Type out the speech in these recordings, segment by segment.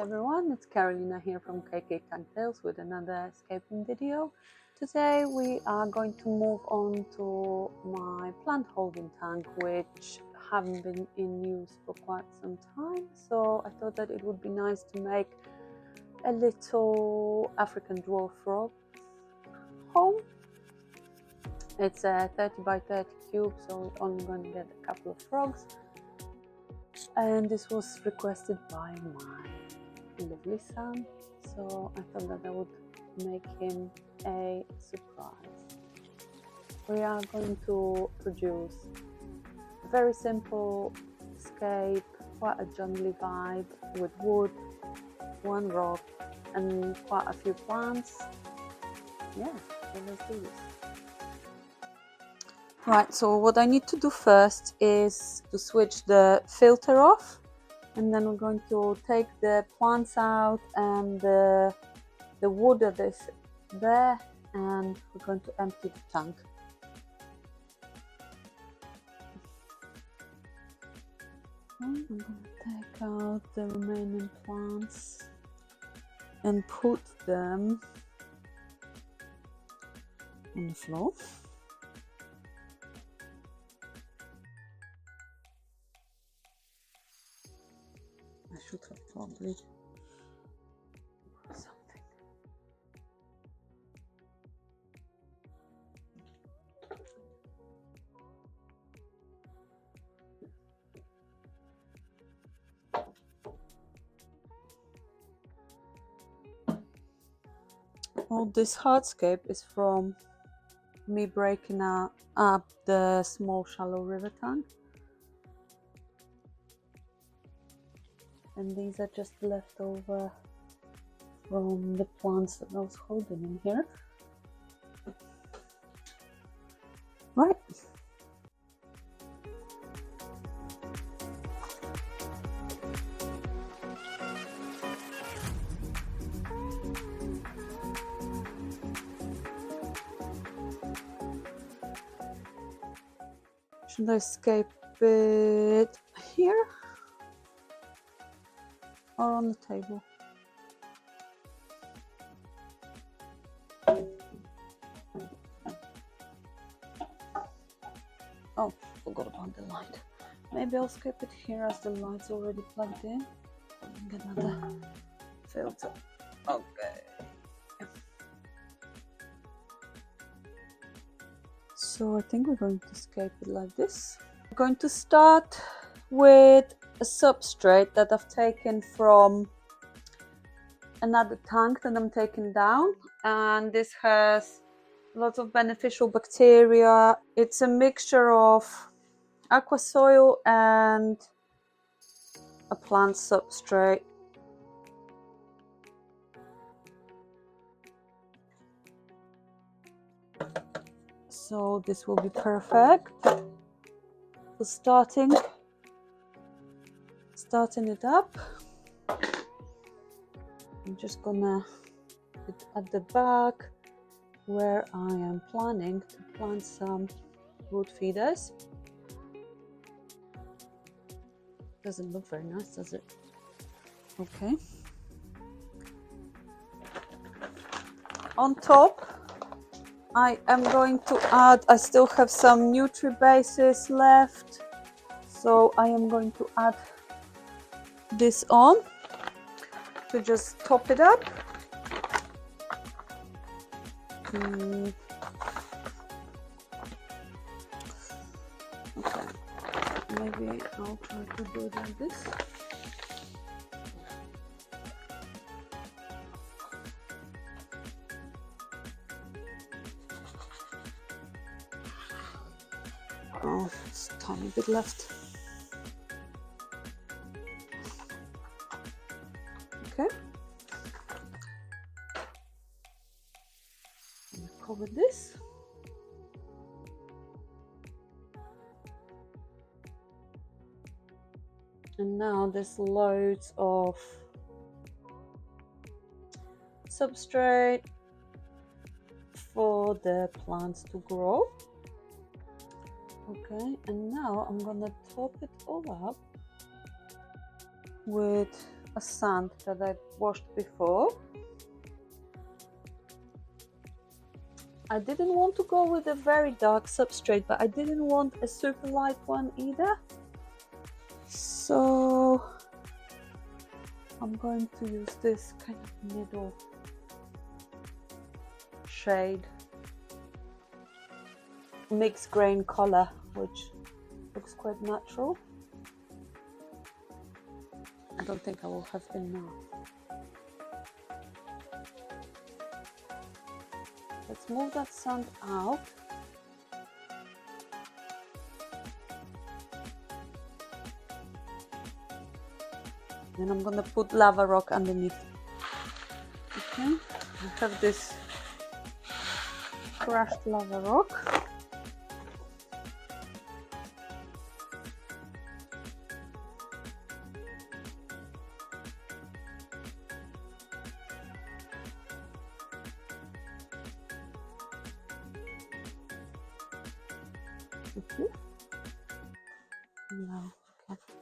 everyone, it's Carolina here from KK Tank Tales with another escaping video. Today we are going to move on to my plant holding tank, which haven't been in use for quite some time, so I thought that it would be nice to make a little African Dwarf Frog home. It's a 30 by 30 cube, so we're only going to get a couple of frogs. And this was requested by my lovely son, so I thought that I would make him a surprise. We are going to produce a very simple scape, quite a jungly vibe with wood, one rock and quite a few plants. Yeah, so let's do this. Right, so what I need to do first is to switch the filter off, and then we're going to take the plants out and the wood that is there, and we're going to empty the tank. I'm going to take out the remaining plants and put them on the floor. I should have probably something. All this hardscape is from me breaking up the small shallow river tank. And these are just leftover from the plants that I was holding in here. Right. Should I escape it here? Or on the table? Oh, forgot about the light. Maybe I'll skip it here as the light's already plugged in. Get another filter. Okay. So I think we're going to escape it like this. We're going to start with a substrate that I've taken from another tank that I'm taking down, and this has lots of beneficial bacteria. It's a mixture of aqua soil and a plant substrate. So this will be perfect for starting it up. I'm just gonna put it at the back where I am planning to plant some wood feeders. Doesn't look very nice, does it? Okay. On top, I am going to add, I still have some Nutri-Bases left, so I am going to add this on to just top it up. Okay, maybe I'll try to do it like this. Oh, it's a tiny bit left. Okay. Cover this. And now there's loads of substrate for the plants to grow. Okay, and now I'm gonna top it all up with a sand that I washed before. I didn't want to go with a very dark substrate, but I didn't want a super light one either. So I'm going to use this kind of middle shade, mixed grain color, which looks quite natural. I don't think I will have enough. Let's move that sand out. Then I'm gonna put lava rock underneath. Okay, I have this crushed lava rock. No, okay.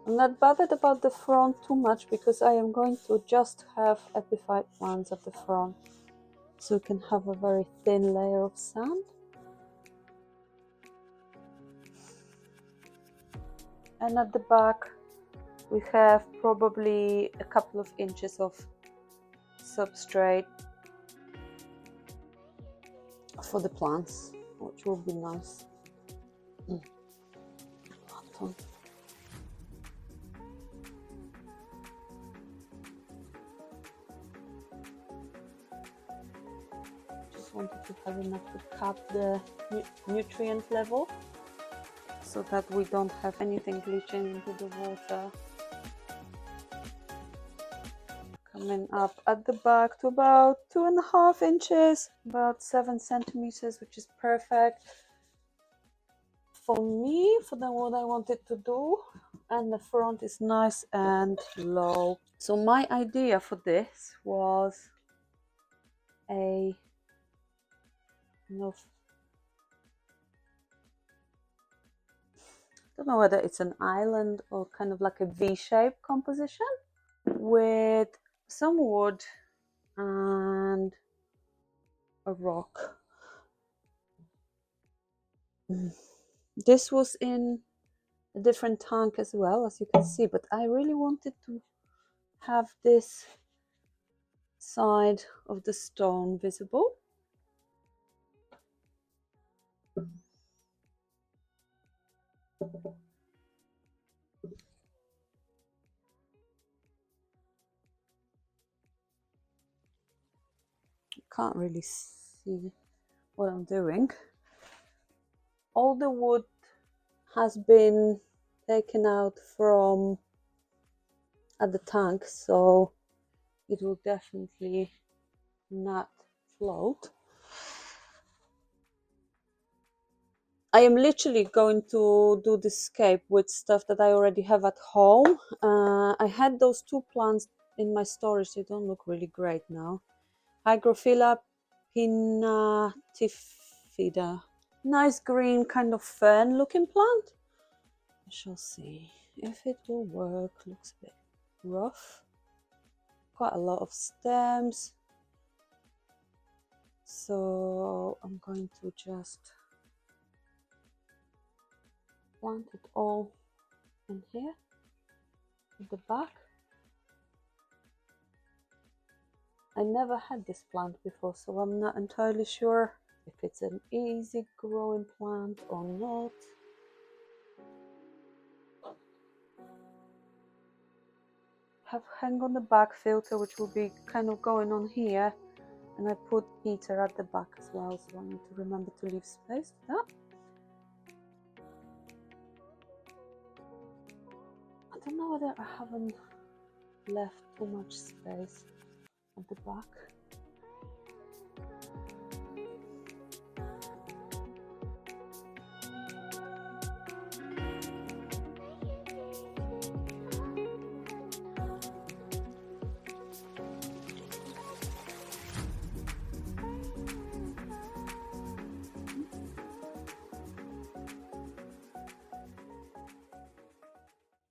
I'm not bothered about the front too much because I am going to just have epiphyte plants at the front, so you can have a very thin layer of sand. And at the back we have probably a couple of inches of substrate for the plants, which will be nice. Just wanted to have enough to cap the nutrient level so that we don't have anything leaching into the water. Coming up at the back to about 2.5 inches, about 7 centimeters, which is perfect for me, for what I wanted to do. And the front is nice and low. So my idea for this was a I don't know whether it's an island or kind of like a V-shaped composition with some wood and a rock. This was in a different tank as well, as you can see, but I really wanted to have this side of the stone visible. Can't really see what I'm doing. All the wood has been taken out from at the tank, so it will definitely not float. I am literally going to do this scape with stuff that I already have at home. I had those 2 plants in my storage. They don't look really great now. Hygrophila pinnatifida. Nice green kind of fern looking plant. I shall see if it will work. Looks a bit rough. Quite a lot of stems. So I'm going to just plant it all in here at the back. I never had this plant before, so I'm not entirely sure if it's an easy growing plant or not. Have hang on the back filter, which will be kind of going on here, and I put heater at the back as well, so I need to remember to leave space for that. I don't know whether I haven't left too much space at the back.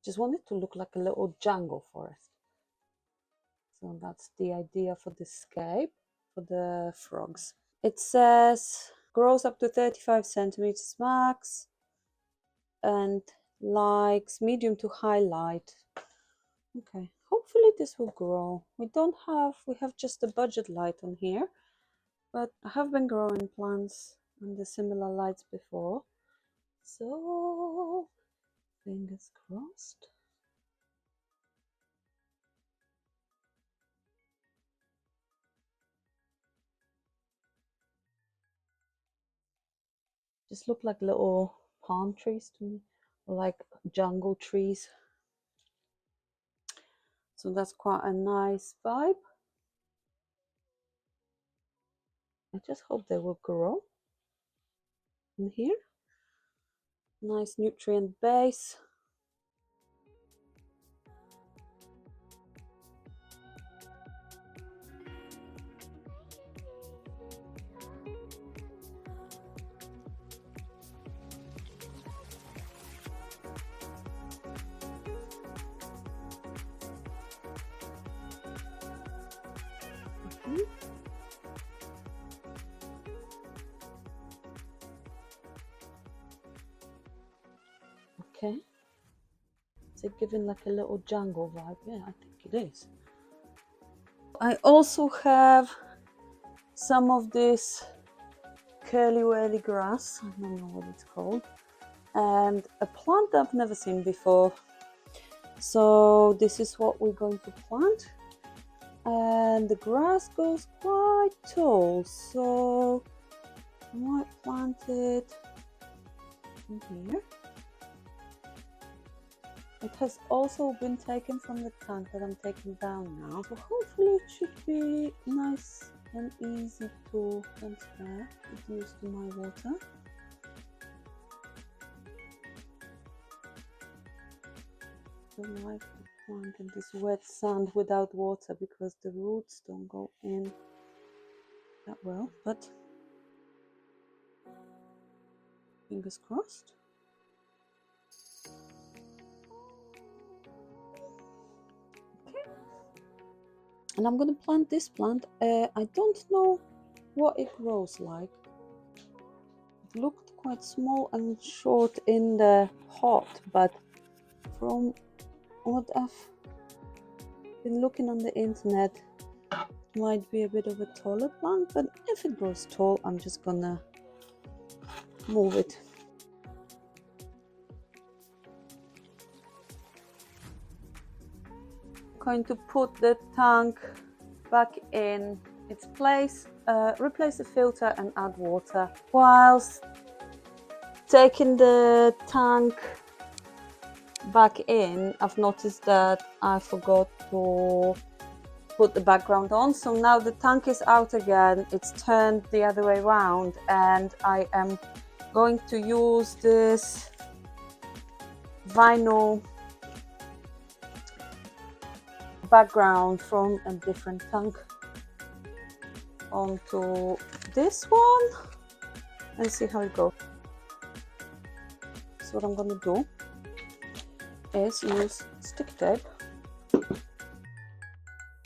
Just want it to look like a little jungle forest. So that's the idea for the scape, for the frogs. It says grows up to 35 centimeters max and likes medium to high light. Okay, hopefully this will grow. We have just a budget light on here, but I have been growing plants under similar lights before, so fingers crossed. Just look like little palm trees to me, or like jungle trees. So that's quite a nice vibe. I just hope they will grow in here. Nice nutrient base. Okay. Is it giving like a little jungle vibe? Yeah, I think it is. I also have some of this curly whirly grass, I don't know what it's called, and a plant that I've never seen before. So this is what we're going to plant, and the grass goes quite tall, so I might plant it in here. It has also been taken from the tank that I'm taking down now, so hopefully it should be nice and easy to transfer it used to my water. I like to plant in this wet sand without water because the roots don't go in that well, but fingers crossed. Okay, and I'm gonna plant this plant. I don't know what it grows like. It looked quite small and short in the pot, but from what I've been looking on the internet, it might be a bit of a taller plant, but if it grows tall, I'm just gonna move it. I'm going to put the tank back in its place, replace the filter and add water. Whilst taking the tank back in, I've noticed that I forgot to put the background on, so now the tank is out again, it's turned the other way around, and I am going to use this vinyl background from a different tank onto this one and see how it goes. So what I'm gonna do is use stick tape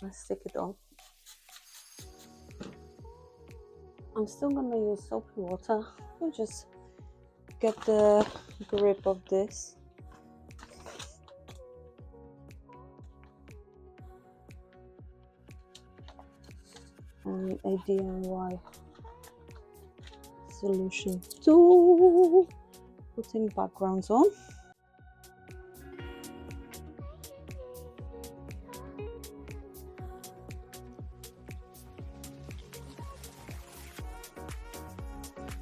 and stick it on. I'm still gonna use soapy water to just get the grip of this. And a DIY solution to putting backgrounds on.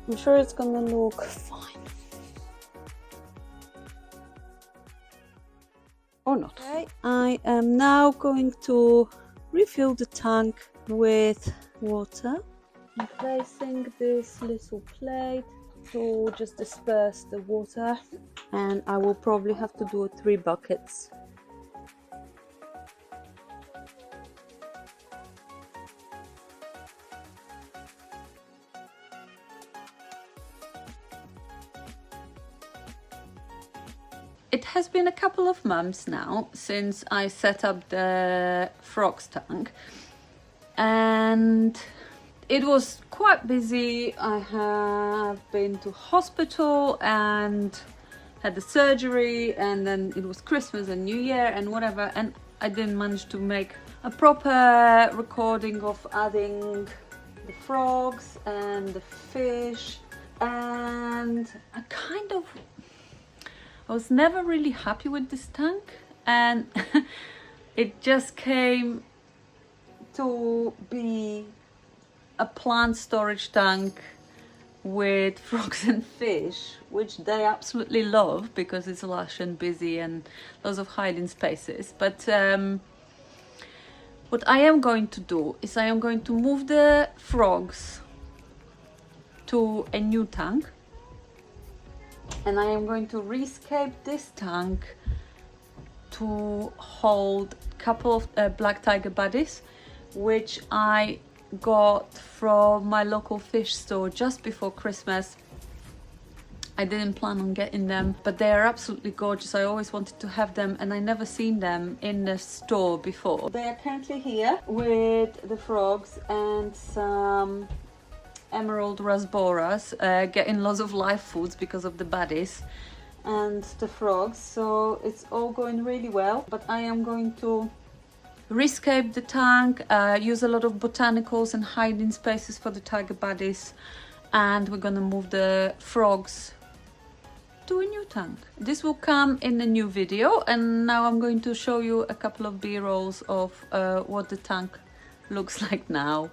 I'm sure it's gonna look fine. Or not. Okay, I am now going to refill the tank with water. I'm placing this little plate to just disperse the water, and I will probably have to do 3 buckets. it has been a couple of months now since I set up the frogs tank, and it was quite busy. I have been to hospital and had the surgery, and then it was Christmas and New Year and whatever, and I didn't manage to make a proper recording of adding the frogs and the fish. And I was never really happy with this tank, and it just came to be a plant storage tank with frogs and fish, which they absolutely love because it's lush and busy and lots of hiding spaces. But what I am going to do is I am going to move the frogs to a new tank, and I am going to rescape this tank to hold a couple of black tiger buddies, which I got from my local fish store just before Christmas. I didn't plan on getting them, but they are absolutely gorgeous. I always wanted to have them, and I never seen them in the store before. They are currently here with the frogs and some emerald rasboras, getting lots of live foods because of the buddies and the frogs, so it's all going really well. But I am going to rescape the tank, use a lot of botanicals and hiding spaces for the tiger buddies, and we're gonna move the frogs to a new tank. This will come in a new video, and now I'm going to show you a couple of B-rolls of what the tank looks like now.